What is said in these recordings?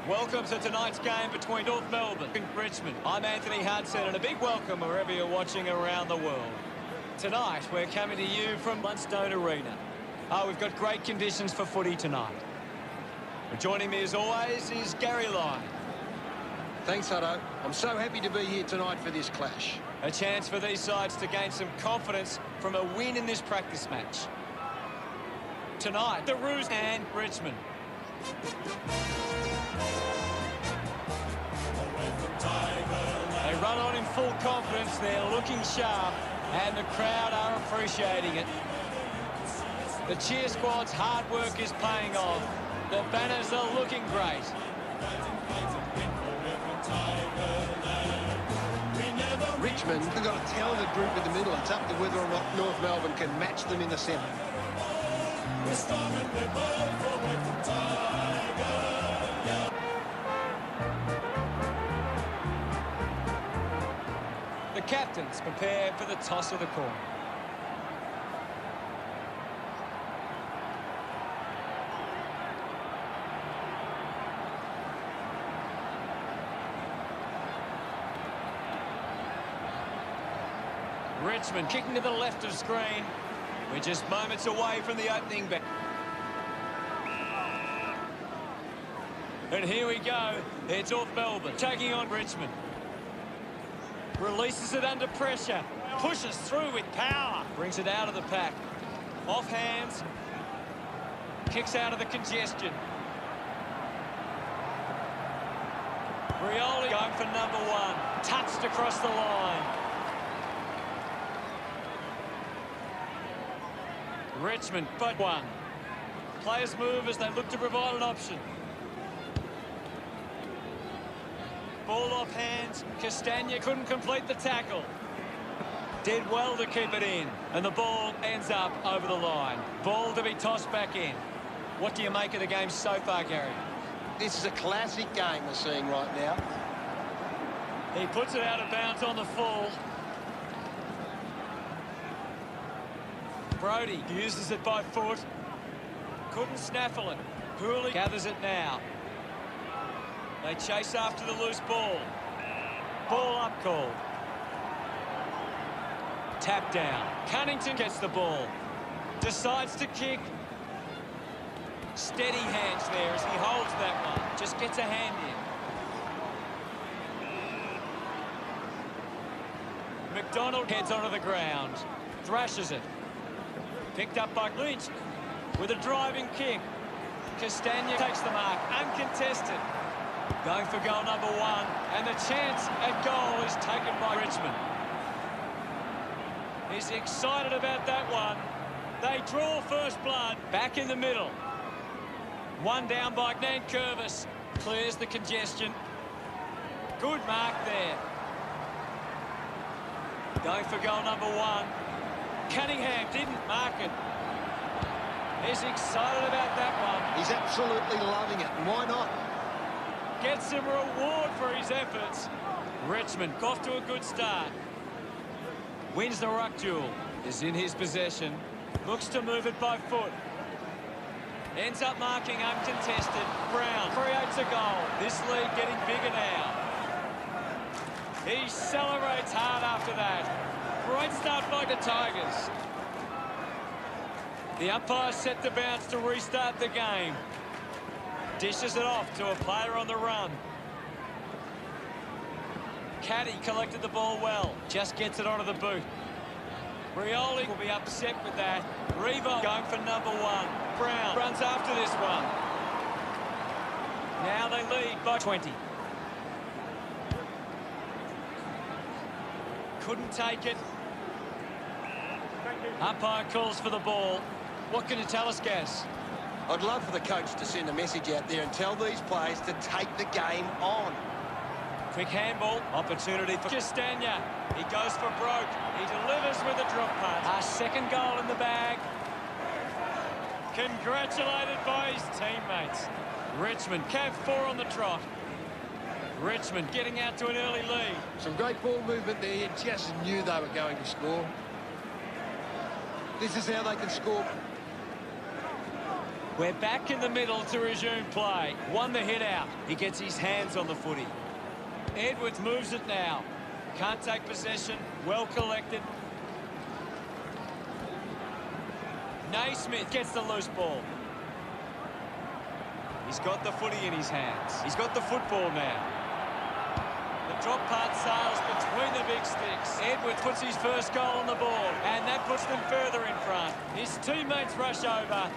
Welcome to tonight's game between North Melbourne and Richmond. I'm Anthony Hudson, and a big welcome wherever you're watching around the world. Tonight, we're coming to you from Blundstone Arena. We've got great conditions for footy tonight. Joining me as always is Gary Lyon. Thanks, Hutto. I'm so happy to be here tonight for this clash. A chance for these sides to gain some confidence from a win in this practice match. Tonight, the Roos and Richmond. They run on in full confidence, they're looking sharp, and the crowd are appreciating it. The cheer squad's hard work is paying off. The banners are looking great. Richmond have got a talented group in the middle. It's up to whether or not North Melbourne can match them in the centre. The captains prepare for the toss of the coin. Richmond kicking to the left of screen. We're just moments away from the opening back. And here we go. It's North Melbourne taking on Richmond. Releases it under pressure. Pushes through with power. Brings it out of the pack. Off hands. Kicks out of the congestion. Rioli going for number one. Touched across the line. Richmond, but one. Players move as they look to provide an option. Ball off hands. Castagna couldn't complete the tackle. Did well to keep it in. And the ball ends up over the line. Ball to be tossed back in. What do you make of the game so far, Gary? This is a classic game we're seeing right now. He puts it out of bounds on the full. Brody uses it by foot. Couldn't snaffle it. Hooley gathers it now. They chase after the loose ball. Ball up called. Tap down. Cunnington gets the ball. Decides to kick. Steady hands there as he holds that one. Just gets a hand in. McDonald heads onto the ground. Thrashes it. Picked up by Lynch with a driving kick. Castagna takes the mark. Uncontested. Going for goal number one. And the chance at goal is taken by Richmond. He's excited about that one. They draw first blood. Back in the middle. One down by Nankervis. Clears the congestion. Good mark there. Going for goal number one. Cunningham didn't mark it. He's excited about that one. He's absolutely loving it. Why not? Gets some reward for his efforts. Richmond off to a good start. Wins the ruck duel. Is in his possession. Looks to move it by foot. Ends up marking uncontested. Brown creates a goal. This lead getting bigger now. He celebrates hard after that. Great start by the Tigers. The umpire set the bounce to restart the game. Dishes it off to a player on the run. Caddy collected the ball well. Just gets it onto the boot. Rioli will be upset with that. Revo going for number one. Brown runs after this one. Now they lead by 20. Couldn't take it. Umpire calls for the ball. What can you tell us, Gaz? I'd love for the coach to send a message out there and tell these players to take the game on. Quick handball. Opportunity for Castagna. He goes for broke. He delivers with a drop punt. Our second goal in the bag. Congratulated by his teammates. Richmond, Cav 4 on the trot. Richmond getting out to an early lead. Some great ball movement there. You just knew they were going to score. This is how they can score. We're back in the middle to resume play. Won the hit out. He gets his hands on the footy. Edwards moves it now. Can't take possession. Well collected. Naismith gets the loose ball. He's got the footy in his hands. He's got the football now. The drop part sails between the big sticks. Edwards puts his first goal on the board, and that puts them further in front. His teammates rush over.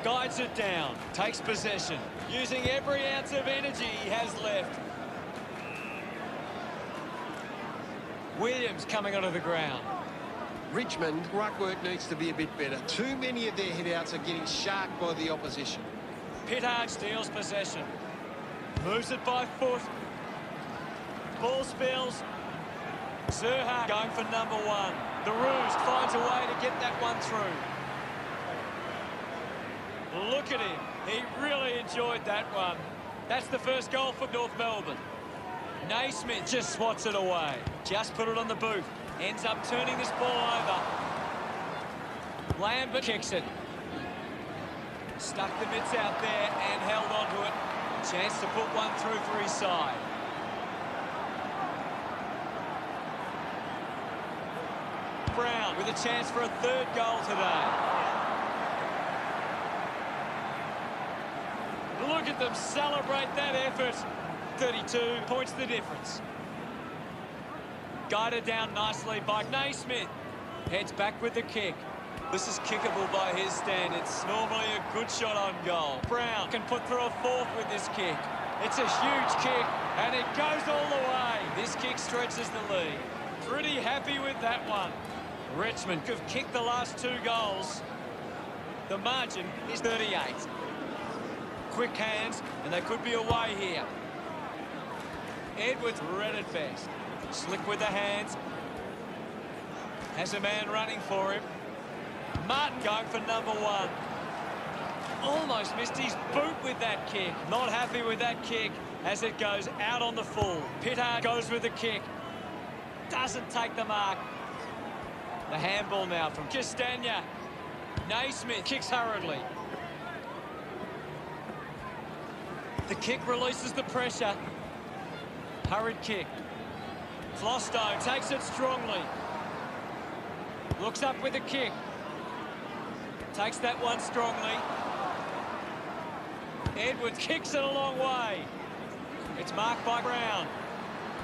Guides it down. Takes possession. Using every ounce of energy he has left. Williams coming onto the ground. Richmond, ruck work needs to be a bit better. Too many of their hit-outs are getting sharked by the opposition. Pittard steals possession. Moves it by foot. Ball spills. Zerha going for number 1. The Roost finds a way to get that one through. Look at him. He really enjoyed that one. That's the first goal for North Melbourne. Naismith just swats it away. Just put it on the boot. Ends up turning this ball over. Lambert kicks it. Stuck the mitts out there and held onto it. Chance to put one through for his side. Brown with a chance for a third goal today. Look at them celebrate that effort. 32 points the difference. Guided down nicely by Naismith. Heads back with the kick. This is kickable by his standards. Normally a good shot on goal. Brown can put through a fourth with this kick. It's a huge kick, and it goes all the way. This kick stretches the lead. Pretty happy with that one. Richmond have kicked the last 2 goals. The margin is 38. Quick hands, and they could be away here. Edwards read it best. Slick with the hands. Has a man running for him. Martin going for number 1. Almost missed his boot with that kick. Not happy with that kick as it goes out on the full. Pittard goes with the kick. Doesn't take the mark. The handball now from Castagna. Naismith kicks hurriedly. The kick releases the pressure. Hurried kick. Flostone takes it strongly. Looks up with a kick. Takes that one strongly. Edwards kicks it a long way. It's marked by Brown.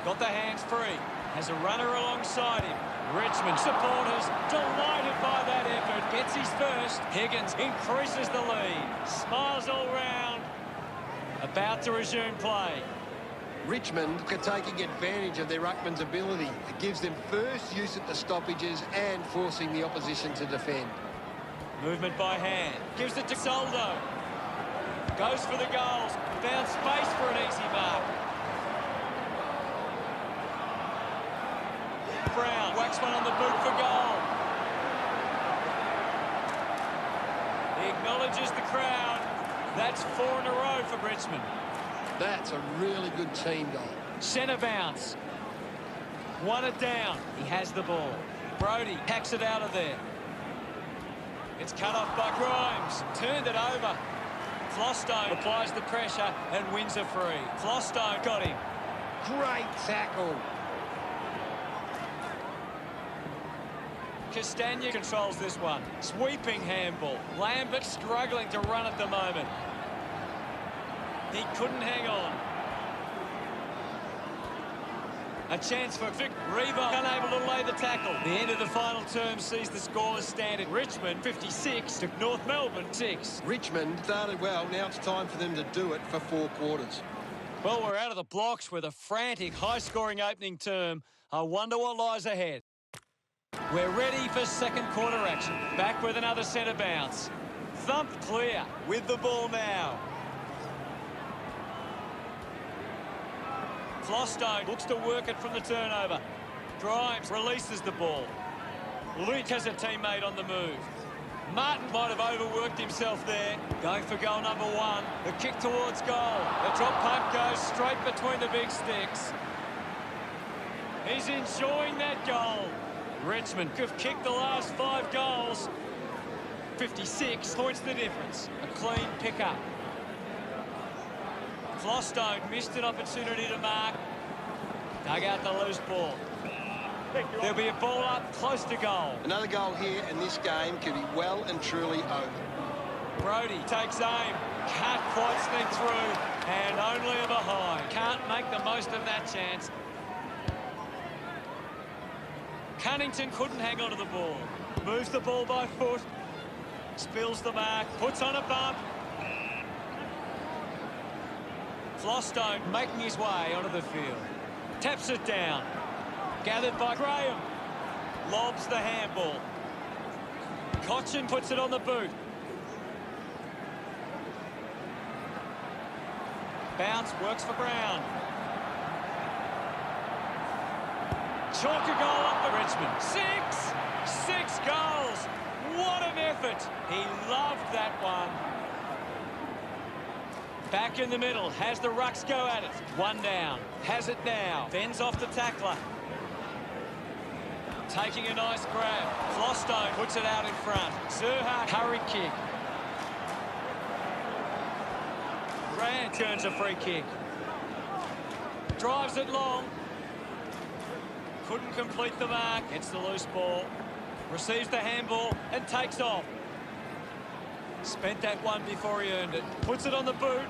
Got the hands free. Has a runner alongside him. Richmond supporters delighted by that effort. Gets his first. Higgins increases the lead. Smiles all round. About to resume play. Richmond are taking advantage of their ruckman's ability. It gives them first use at the stoppages and forcing the opposition to defend. Movement by hand. Gives it to Soldo. Goes for the goals. Found space for an easy mark. Brown whacks one on the boot for goal. He acknowledges the crowd. That's 4 in a row for Richmond. That's a really good team goal. Centre bounce. Won it down. He has the ball. Brody hacks it out of there. It's cut off by Grimes. Turned it over. Flostone applies the pressure and wins a free. Flostone got him. Great tackle. Castagna controls this one. Sweeping handball. Lambert struggling to run at the moment. He couldn't hang on. A chance for Vic. Revo unable to lay the tackle. The end of the final term sees the score as standard. Richmond 56 to North Melbourne 6. Richmond started well. Now it's time for them to do it for 4 quarters. Well, we're out of the blocks with a frantic, high-scoring opening term. I wonder what lies ahead. We're ready for second quarter action. Back with another centre bounce. Thumped clear with the ball now. Flostone looks to work it from the turnover. Grimes releases the ball. Luke has a teammate on the move. Martin might have overworked himself there. Going for goal number 1. The kick towards goal. The drop punt goes straight between the big sticks. He's enjoying that goal. Richmond have kicked the last 5 goals. 56 points the difference. A clean pick-up. Flostone missed an opportunity to mark. Dug out the loose ball. There'll be a ball up close to goal. Another goal here, and this game could be well and truly over. Brody takes aim. Can't quite sneak through, and only a behind. Can't make the most of that chance. Cunnington couldn't hang on to the ball. Moves the ball by foot. Spills the mark. Puts on a bump. Flostone making his way onto the field. Taps it down. Gathered by Graham. Lobs the handball. Cochin puts it on the boot. Bounce works for Brown. Chalk a goal up for Richmond. Six goals. What an effort. He loved that one. Back in the middle. Has the rucks go at it. One down. Has it now. Fends off the tackler. Taking a nice grab. Flostone puts it out in front. Zerha, hurry kick. Grant turns a free kick. Drives it long. Couldn't complete the mark. Gets the loose ball. Receives the handball and takes off. Spent that one before he earned it. Puts it on the boot.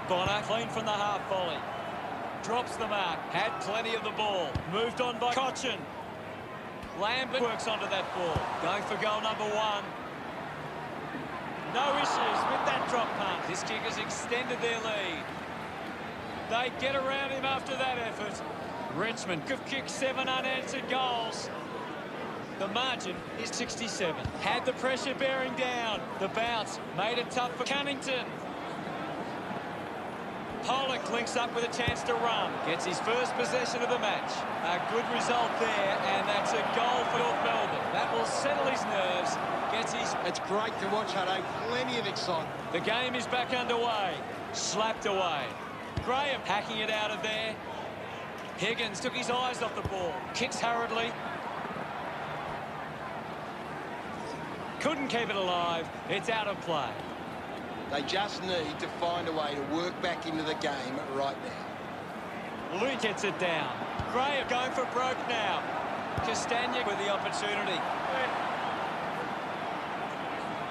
Bonner clean from the half volley. Drops the mark. Had plenty of the ball. Moved on by Cochin. Lambert works onto that ball. Going for goal number one. No issues with that drop punt. This kick has extended their lead. They get around him after that effort. Richmond have kicked 7 unanswered goals. The margin is 67. Had the pressure bearing down. The bounce made it tough for Cunnington. Pollock links up with a chance to run. Gets his first possession of the match. A good result there, and that's a goal for North Melbourne. That will settle his nerves. Gets his... It's great to watch, Hutto. Plenty of excitement. The game is back underway. Slapped away. Graham hacking it out of there. Higgins took his eyes off the ball. Kicks hurriedly. Couldn't keep it alive. It's out of play. They just need to find a way to work back into the game right now. Luke gets it down. Graham going for broke now. Castagna with the opportunity.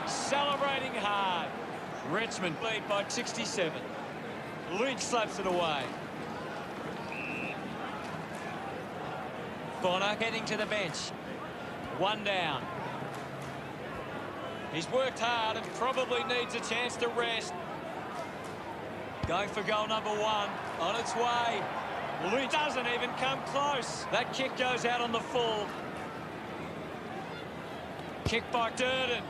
Celebrating hard. Richmond lead by 67. Luke slaps it away. Bonner heading to the bench. One down. He's worked hard and probably needs a chance to rest. Going for goal number one. On its way. Luke doesn't even come close. That kick goes out on the full. Kick by Durden.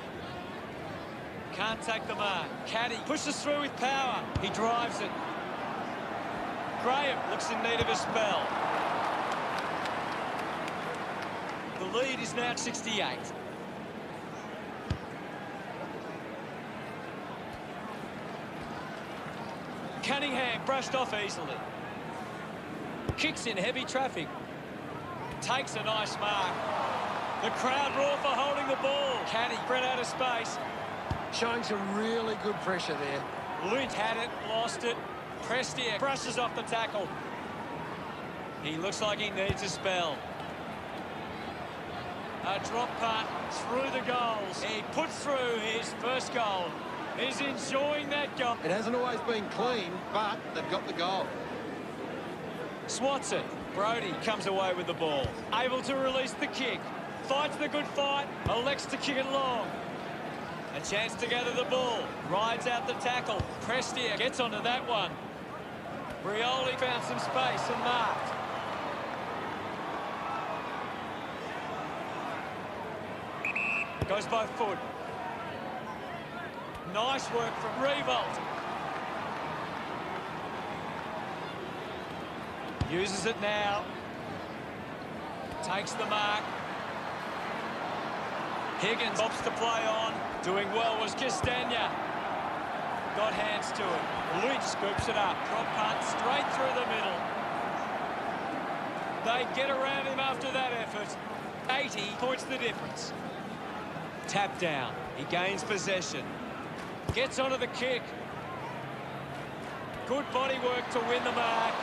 Can't take the mark. Caddy pushes through with power. He drives it. Graham looks in need of a spell. The lead is now 68. Cunningham brushed off easily. Kicks in heavy traffic. Takes a nice mark. The crowd roar for holding the ball. Caddy ran out of space. Showing some really good pressure there. Lynch had it, lost it. Prestia brushes off the tackle. He looks like he needs a spell. A drop punt through the goals. He puts through his first goal. He's enjoying that goal. It hasn't always been clean, but they've got the goal. Swats it. Brody comes away with the ball. Able to release the kick. Fights the good fight. Elects to kick it long. A chance to gather the ball. Rides out the tackle. Prestia gets onto that one. Brioli found some space and marked. Goes by foot. Nice work from Revolt. Uses it now. Takes the mark. Higgins opts to play on. Doing well was Castagna. Got hands to it. Lynch scoops it up. Drop punt straight through the middle. They get around him after that effort. 80 points the difference. Tap down. He gains possession. Gets onto the kick. Good body work to win the mark.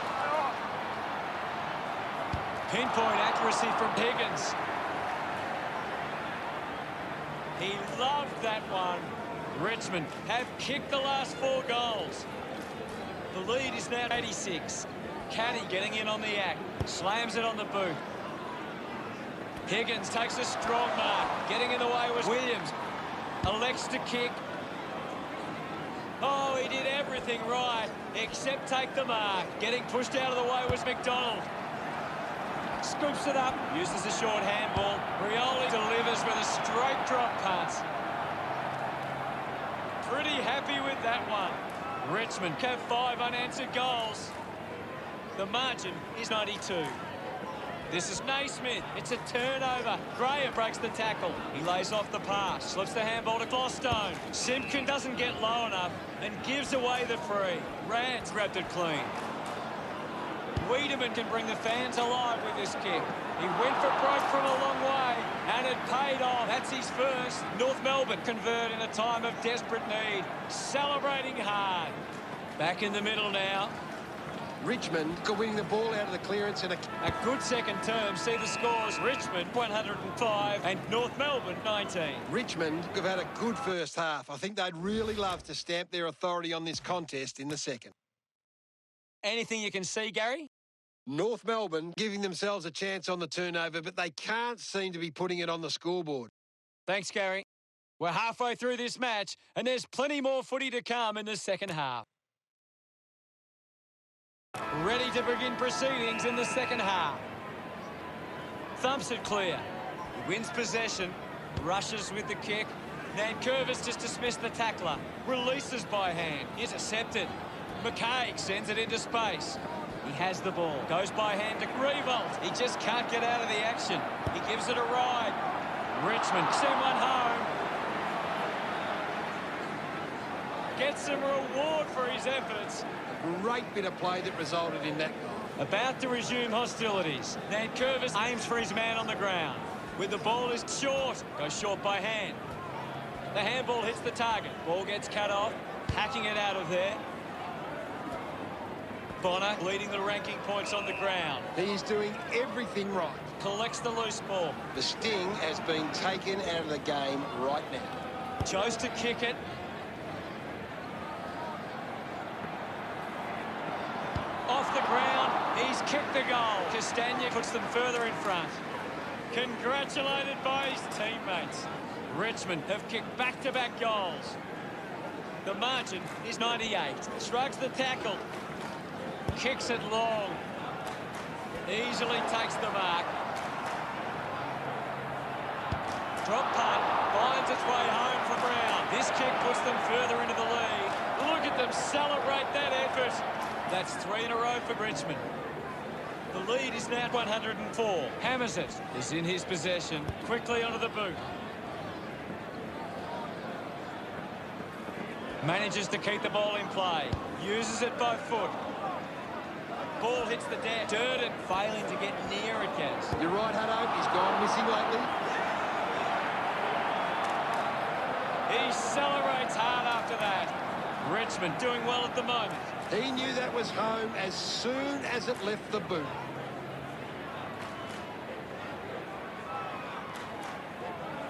Pinpoint accuracy from Higgins. He loved that one. Richmond have kicked the last 4 goals. The lead is now 86. Caddy getting in on the act. Slams it on the boot. Higgins takes a strong mark. Getting in the way was Williams. Elects to kick. Oh, he did everything right, except take the mark. Getting pushed out of the way was McDonald. Scoops it up, uses a short handball. Rioli delivers with a straight drop pass. Pretty happy with that one. Richmond have 5 unanswered goals. The margin is 92. This is Naismith. It's a turnover. Graham breaks the tackle. He lays off the pass. Slips the handball to Clostone. Simpkin doesn't get low enough and gives away the free. Rance grabbed it clean. Wiedemann can bring the fans alive with this kick. He went for broke from a long way, and it paid off. That's his first. North Melbourne convert in a time of desperate need. Celebrating hard. Back in the middle now. Richmond winning the ball out of the clearance and a good second term. See the scores. Richmond 105 and North Melbourne 19. Richmond have had a good first half. I think they'd really love to stamp their authority on this contest in the second. Anything you can see, Gary? North Melbourne giving themselves a chance on the turnover, but they can't seem to be putting it on the scoreboard. Thanks, Gary. We're halfway through this match, and there's plenty more footy to come in the second half. Ready to begin proceedings in the second half. Thumps it clear. He wins possession. Rushes with the kick. Nankervis just dismissed the tackler. Releases by hand. Intercepted. McKay sends it into space. He has the ball. Goes by hand to Revolt. He just can't get out of the action. He gives it a ride. Richmond send one home. Gets some reward for his efforts. Great bit of play that resulted in that goal. About to resume hostilities. Nankervis aims for his man on the ground. With the ball is short. Goes short by hand. The handball hits the target. Ball gets cut off. Hacking it out of there. Bonner leading the ranking points on the ground. He's doing everything right. Collects the loose ball. The sting has been taken out of the game right now. Chose to kick it. Off the ground, he's kicked the goal. Castagna puts them further in front. Congratulated by his teammates. Richmond have kicked back-to-back goals. The margin is 98. Shrugs the tackle. Kicks it long. Easily takes the mark. Drop punt. Finds its way home for Brown. This kick puts them further into the lead. Look at them celebrate that effort. That's 3 in a row for Richmond. The lead is now 104. Hammers it. Is in his possession. Quickly onto the boot. Manages to keep the ball in play. Uses it by foot. Ball hits the deck. Durden failing to get near it, Gaz. You're right, Hutto. He's gone missing lately. He celebrates hard after that. Richmond doing well at the moment. He knew that was home as soon as it left the boot.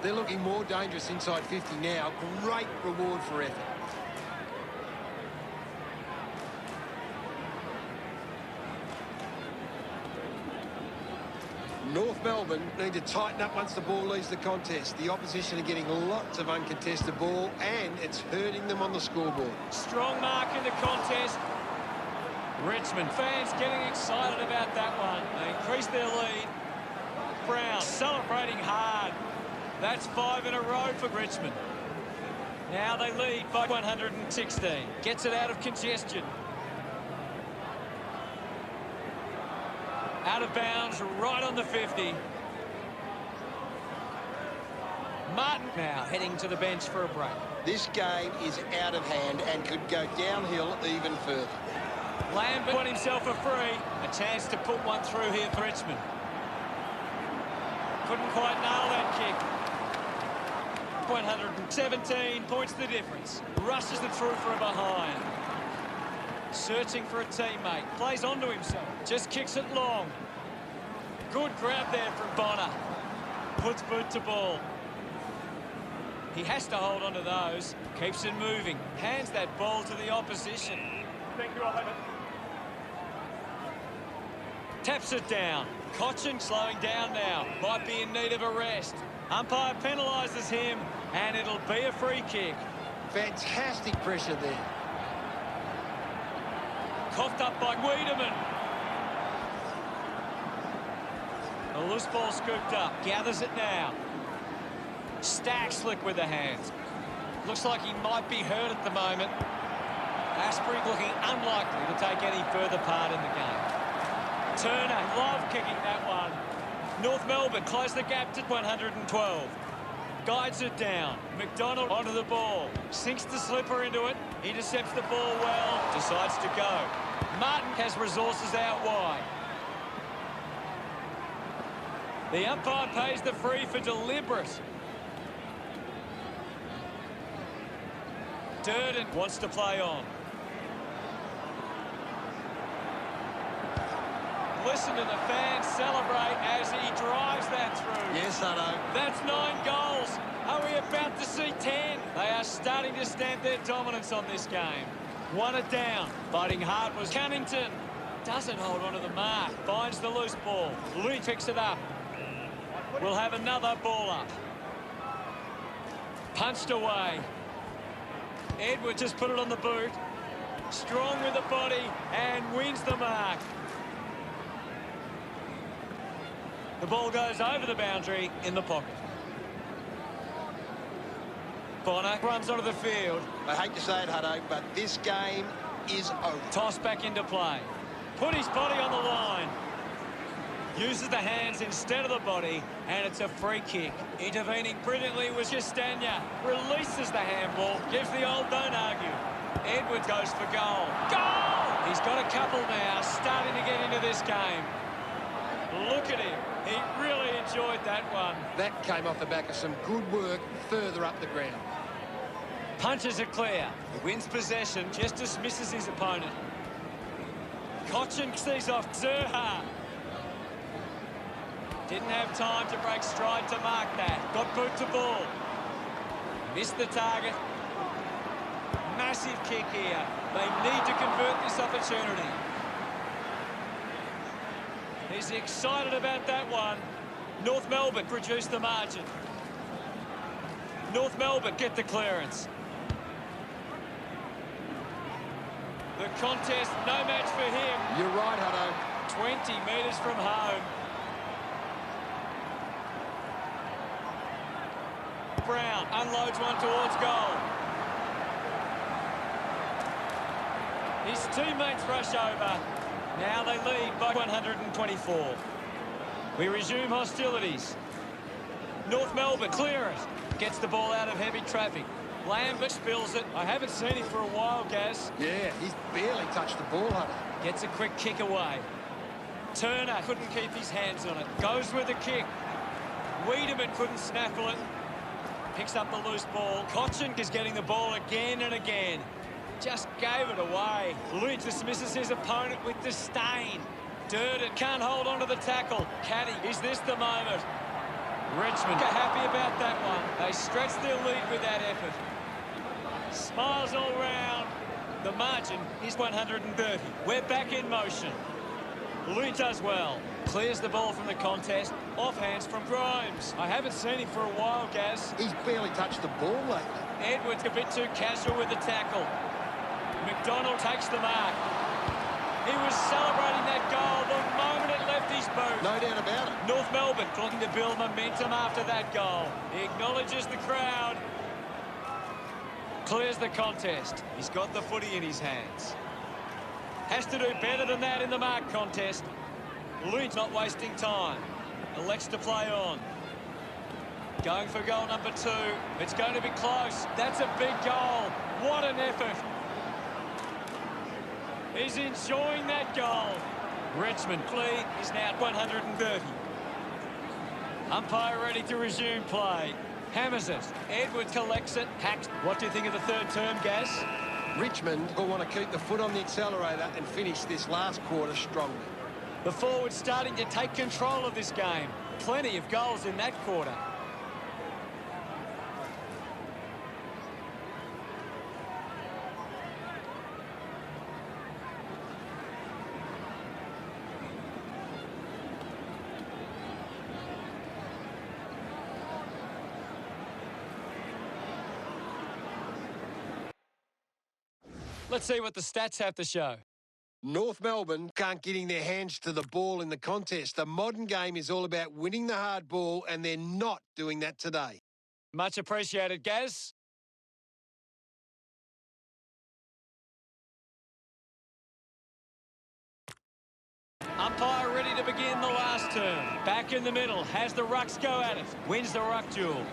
They're looking more dangerous inside 50 now. Great reward for effort. North Melbourne need to tighten up once the ball leaves the contest. The opposition are getting lots of uncontested ball and it's hurting them on the scoreboard. Strong mark in the contest. Richmond fans getting excited about that one. They increase their lead. Brown celebrating hard. That's 5 in a row for Richmond. Now they lead by 116. Gets it out of congestion. Out of bounds, right on the 50. Martin now heading to the bench for a break. This game is out of hand and could go downhill even further. Lambert won himself a free. A chance to put one through here for Richmond. Couldn't quite nail that kick. 117 points the difference. Rushes it through from behind. Searching for a teammate. Plays onto himself. Just kicks it long. Good grab there from Bonner. Puts boot to ball. He has to hold on to those. Keeps it moving. Hands that ball to the opposition. Thank you, I'll have it. Taps it down. Cochin slowing down now. Might be in need of a rest. Umpire penalises him, and it'll be a free kick. Fantastic pressure there. Coughed up by Wiedemann. The loose ball scooped up. Gathers it now. Stack slick with the hands. Looks like he might be hurt at the moment. Asprey looking unlikely to take any further part in the game. Turner, love kicking that one. North Melbourne close the gap to 112. Guides it down. McDonald onto the ball. Sinks the slipper into it. Intercepts the ball well. Decides to go. Martin has resources out wide. The umpire pays the free for deliberate. Durden wants to play on. Listen to the fans celebrate as he drives that through. Yes, Hutto. That's 9 goals. Are we about to see 10? They are starting to stamp their dominance on this game. One it down. Fighting hard was Cunnington. Doesn't hold on to the mark. Finds the loose ball. Lee picks it up. We'll have another ball up. Punched away. Edward just put it on the boot. Strong with the body and wins the mark. The ball goes over the boundary in the pocket. Bonner runs onto the field. I hate to say it, Hutto, but this game is over. Toss back into play. Put his body on the line. Uses the hands instead of the body, and it's a free kick. Intervening brilliantly was Castagna. Releases the handball. Gives the old don't argue. Edwards goes for goal. Goal! He's got a couple now, starting to get into this game. Look at him. He really enjoyed that one. That came off the back of some good work further up the ground. Punches it clear. He wins possession, just dismisses his opponent. Cochin sees off Zerha. Didn't have time to break stride to mark that. Got boot to ball. Missed the target. Massive kick here. They need to convert this opportunity. He's excited about that one. North Melbourne produced the margin. North Melbourne get the clearance. The contest, no match for him. You're right, Hutto. 20 metres from home. Brown unloads one towards goal. His teammates rush over. Now they lead by 124. We resume hostilities. North Melbourne clear it. Gets the ball out of heavy traffic. Lambert spills it. I haven't seen him for a while, Gaz. Yeah, he's barely touched the ball, Hutto. Gets a quick kick away. Turner couldn't keep his hands on it. Goes with the kick. Wiedemann couldn't snaffle it. Picks up the loose ball. Cochin is getting the ball again and again. Just gave it away. Lynch dismisses his opponent with disdain. Durden can't hold on to the tackle. Caddy, is this the moment? Richmond are happy about that one. They stretch their lead with that effort. Smiles all round. The margin is 130. We're back in motion. Lynch does well. Clears the ball from the contest. Offhands from Grimes. I haven't seen him for a while, Gaz. He's barely touched the ball lately. Edwards a bit too casual with the tackle. McDonald takes the mark. He was celebrating that goal the moment it left his boot. No doubt about it. North Melbourne looking to build momentum after that goal. He acknowledges the crowd. Clears the contest. He's got the footy in his hands. Has to do better than that in the mark contest. Lynch not wasting time. Elects to play on. Going for goal number 2. It's going to be close. That's a big goal. What an effort. He's enjoying that goal. Richmond lead is now at 130. Umpire ready to resume play. Hammers it. Edwards collects it. Hacks. What do you think of the third term, Gaz? Richmond will want to keep the foot on the accelerator and finish this last quarter strongly. The forward's starting to take control of this game. Plenty of goals in that quarter. Let's see what the stats have to show. North Melbourne can't getting their hands to the ball in the contest. The modern game is all about winning the hard ball, and they're not doing that today. Much appreciated, Gaz. Umpire ready to begin the last term. Back in the middle, has the rucks go at it. Wins the ruck duel.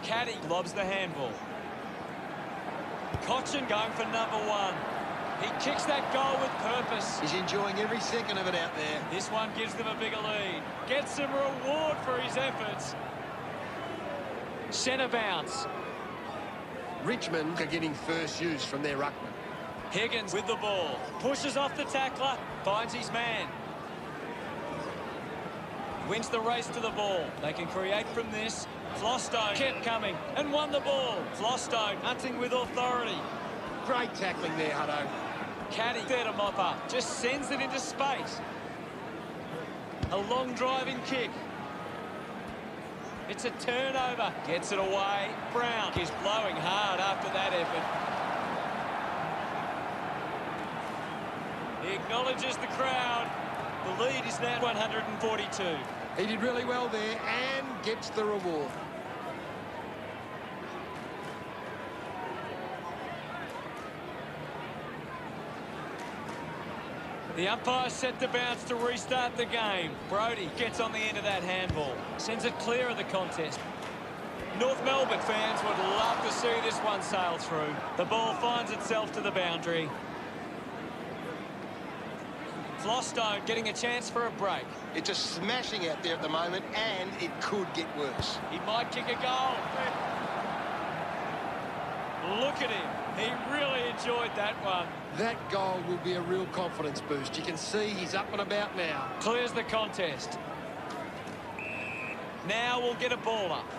Caddy lobs the handball. Cochin going for number 1. He kicks that goal with purpose. He's enjoying every second of it out there. This one gives them a bigger lead. Gets some reward for his efforts. Centre bounce. Richmond are getting first use from their ruckman. Higgins with the ball. Pushes off the tackler. Finds his man. Wins the race to the ball. They can create from this. Flostone kept coming and won the ball. Flostone hunting with authority. Great tackling there, Hutto. Caddy there to mop up. Just sends it into space. A long driving kick. It's a turnover. Gets it away. Brown is blowing hard after that effort. He acknowledges the crowd. The lead is now 142. He did really well there and gets the reward. The umpire set the bounce to restart the game. Brody gets on the end of that handball. Sends it clear of the contest. North Melbourne fans would love to see this one sail through. The ball finds itself to the boundary. Flostone getting a chance for a break. It's a smashing out there at the moment, and it could get worse. He might kick a goal. Look at him. He really enjoyed that one. That goal will be a real confidence boost. You can see he's up and about now. Clears the contest. Now we'll get a ball up.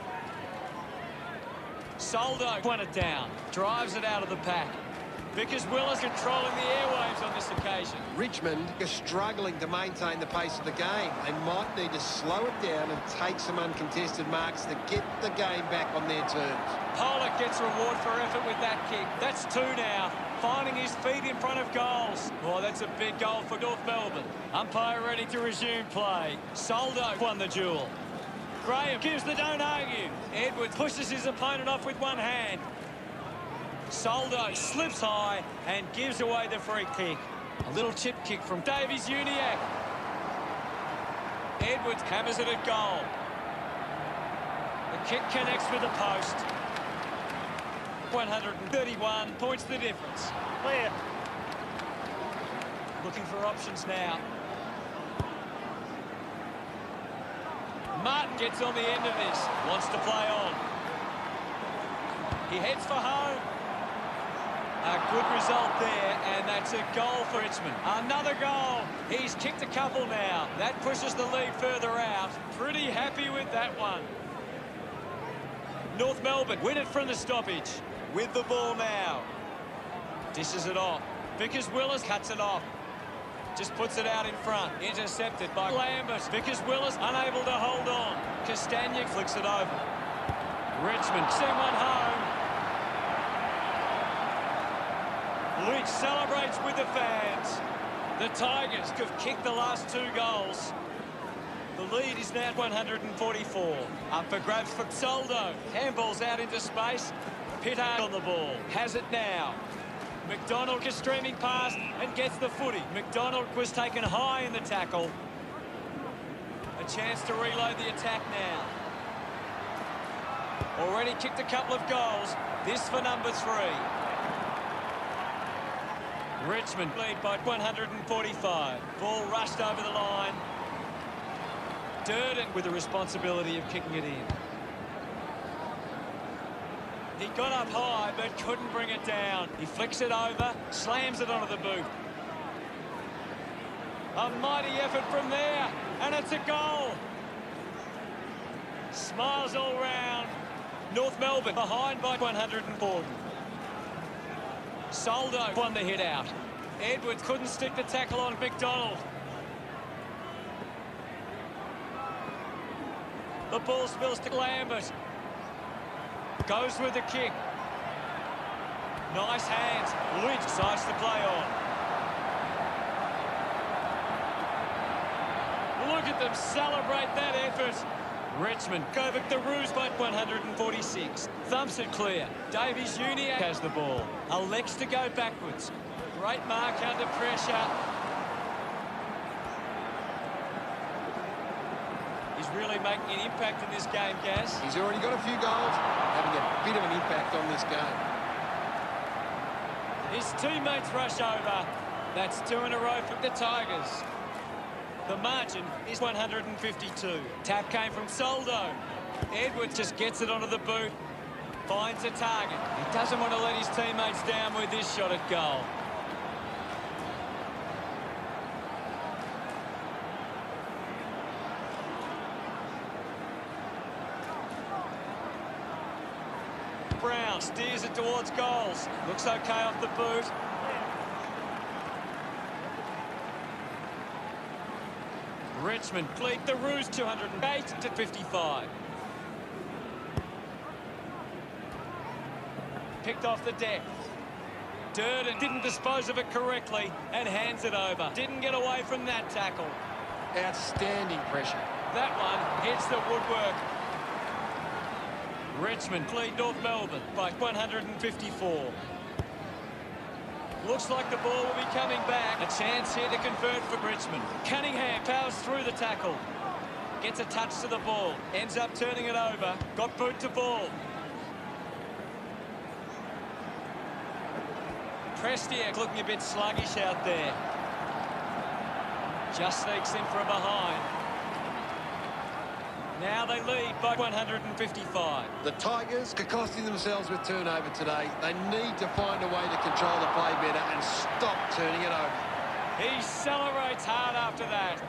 Soldo won it down. Drives it out of the pack. Vickers-Willis controlling the airwaves on this occasion. Richmond are struggling to maintain the pace of the game. They might need to slow it down and take some uncontested marks to get the game back on their terms. Pollock gets reward for effort with that kick. That's 2 now. Finding his feet in front of goals. Oh, that's a big goal for North Melbourne. Umpire ready to resume play. Soldo won the duel. Graham gives the don't argue. Edwards pushes his opponent off with one hand. Soldo slips high and gives away the free kick. A little chip kick from Davies Uniacke. Edwards hammers it at goal. The kick connects with the post. 131 points the difference. Clear. Looking for options now. Martin gets on the end of this. Wants to play on. He heads for home. A good result there, and that's a goal for Richmond. Another goal. He's kicked a couple now. That pushes the lead further out. Pretty happy with that one. North Melbourne win it from the stoppage. With the ball now. Dishes it off. Vickers-Willis cuts it off. Just puts it out in front. Intercepted by Lambert. Vickers-Willis unable to hold on. Castagna flicks it over. Richmond send one home. Leach celebrates with the fans. The Tigers have kicked the last 2 goals. The lead is now 144. Up for grabs for Soldo. Handball's out into space. Pittard on the ball. Has it now. McDonald is streaming past and gets the footy. McDonald was taken high in the tackle. A chance to reload the attack now. Already kicked a couple of goals. This for number 3. Richmond lead by 145. Ball rushed over the line. Durden with the responsibility of kicking it in. He got up high but couldn't bring it down. He flicks it over, slams it onto the boot. A mighty effort from there, and it's a goal. Smiles all round. North Melbourne behind by 140. Soldo won the hit out. Edwards couldn't stick the tackle on McDonald. The ball spills to Lambert. Goes with the kick. Nice hands. Lynch decides to play on. Look at them celebrate that effort. Richmond go back the Roos by 146. Thumps it clear. Davies Uniac has the ball. Elects to go backwards. Great mark under pressure. He's really making an impact in this game, Gaz. He's already got a few goals, having a bit of an impact on this game. His teammates rush over. That's 2 in a row for the Tigers. The margin is 152. Tap came from Soldo. Edwards just gets it onto the boot. Finds a target. He doesn't want to let his teammates down with this shot at goal. Brown steers it towards goals. Looks okay off the boot. Richmond lead the Roos 208 to 55. Picked off the depth. Durden didn't dispose of it correctly and hands it over. Didn't get away from that tackle. Outstanding pressure. That one hits the woodwork. Richmond lead North Melbourne by 154. Looks like the ball will be coming back. A chance here to convert for Richmond. Cunningham powers through the tackle. Gets a touch to the ball. Ends up turning it over. Got boot to ball. Prestiak looking a bit sluggish out there. Just sneaks in from behind. Now they lead by 155. The Tigers are costing themselves with turnover today. They need to find a way to control the play better and stop turning it over. He celebrates hard after that.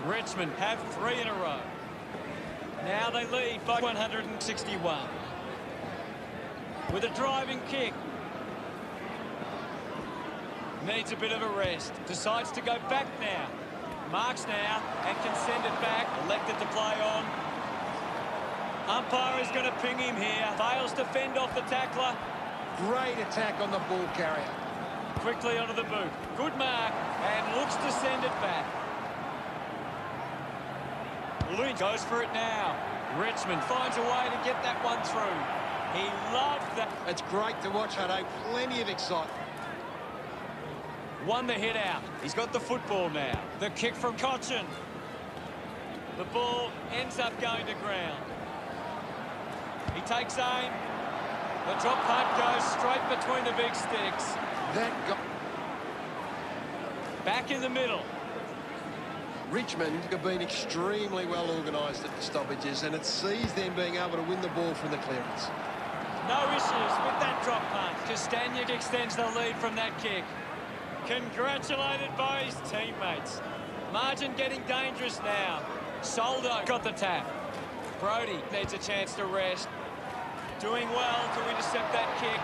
Richmond have 3 in a row. Now they lead by 161. With a driving kick. Needs a bit of a rest. Decides to go back now. Marks now and can send it back. Elected to play on. Umpire is going to ping him here. Fails to fend off the tackler. Great attack on the ball carrier. Quickly onto the boot. Good mark and looks to send it back. Lynch goes for it now. Richmond finds a way to get that one through. He loved that. It's great to watch, Hutto. Plenty of excitement. Won the hit out. He's got the football now. The kick from Cochin. The ball ends up going to ground. He takes aim. The drop punt goes straight between the big sticks. Back in the middle. Richmond have been extremely well organised at the stoppages, and it sees them being able to win the ball from the clearance. No issues with that drop punt. Castagna extends the lead from that kick. Congratulated by his teammates. Margin getting dangerous now. Soldo got the tap. Brody needs a chance to rest. Doing well to intercept that kick.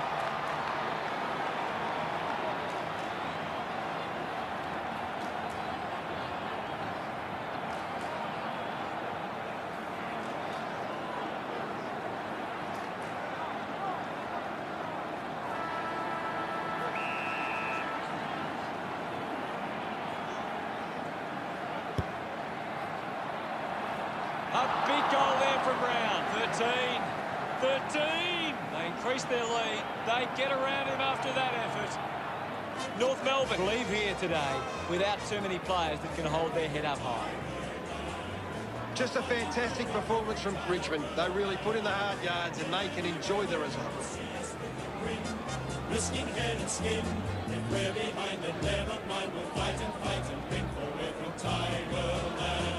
A big goal there from Brown. 13. 13. They increase their lead. They get around him after that effort. North Melbourne leave here today without too many players that can hold their head up high. Just a fantastic performance from Richmond. They really put in the hard yards and they can enjoy the result. Risking head and skin. If we're behind, then never mind. We'll fight and bring forward from Tigerland.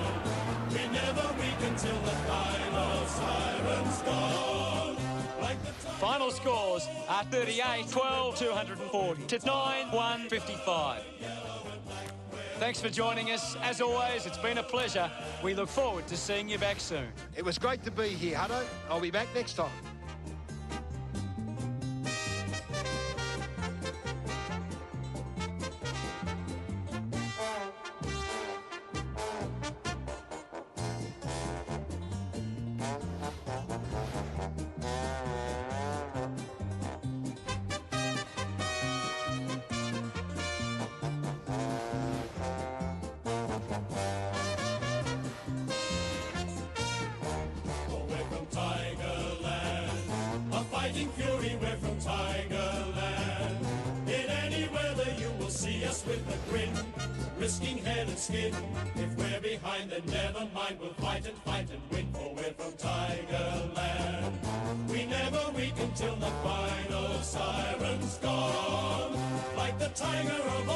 We never win. sirens gone. Like the Final scores are 38, 12, 240 to 9, 155. Thanks for joining us. As always, it's been a pleasure. We look forward to seeing you back soon. It was great to be here, Hutto. I'll be back next time. fighting fury, we're from Tigerland. In any weather you will see us with a grin, risking head and skin. If we're behind, then never mind, we'll fight and win, for we're from Tigerland. We never weaken till the final siren's gone, like the tiger of